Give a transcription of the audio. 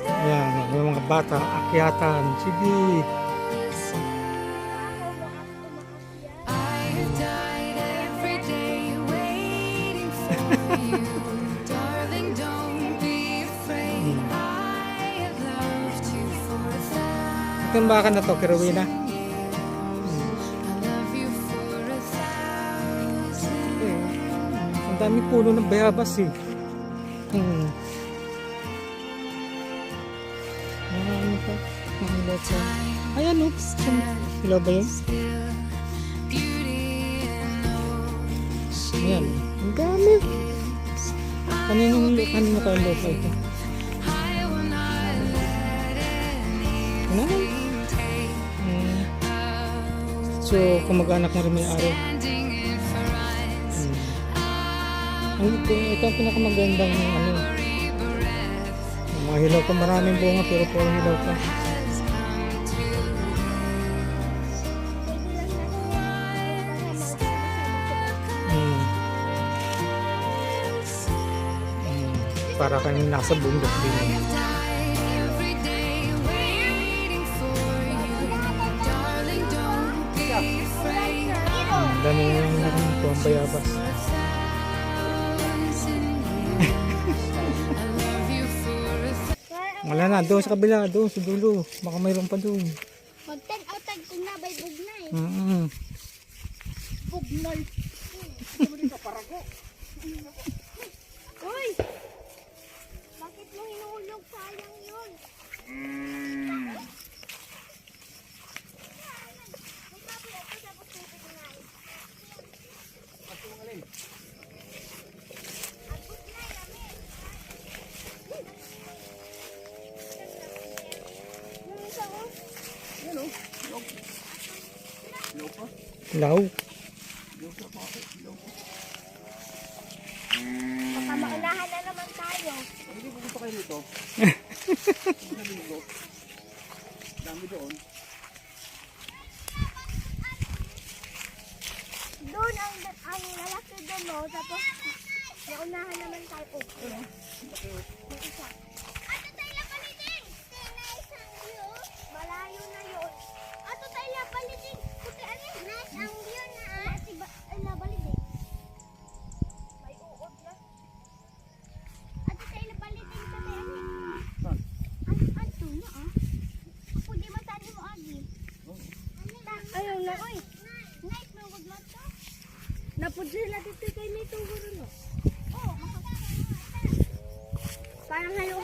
Ayan, may mga bata, akyatan. Sige. Itong baka na to, Kerowina. Ang dami puno ng bayabas eh. Ano pa? Ayan o. Hilaw ba yun? Ayan. Ang dami. Kanino kayo lupa ito? Ano? So, kamag-anak mo rin may ari. Ito ang pinakamagandang ano. Mga hilaw pa, maraming bunga pero puro hilaw pa. Para kayong nasa bundok din. Dami yung nakamito ang bayabas. Wala na, doon sa kabila, doon sa dulo. Baka mayroon pa doon. Magtag-outag kung nabay bugnay. Bugnay. Uy! Bakit mo hinulog? Sayang yun. Law. Baka maunahan na naman tayo. Hindi ko gusto kayo nito. Dami doon. Doon ang lalaki doon, no? Tapos maunahan naman tayo. Okay. May isa. Ato tayo lapaliting! Malayo na yun. Ato tayo lapaliting! Puti ano? Nice ang view na ah. Ay, labaliting. May uod na. Ato tayo lapaliting sa tayo. Saan? Ato na ah. Ako di matali mo agi. Ayaw na oy. Nice na wag lang to. Napudyo sila dito kay nito guro no. Oh, parang hayo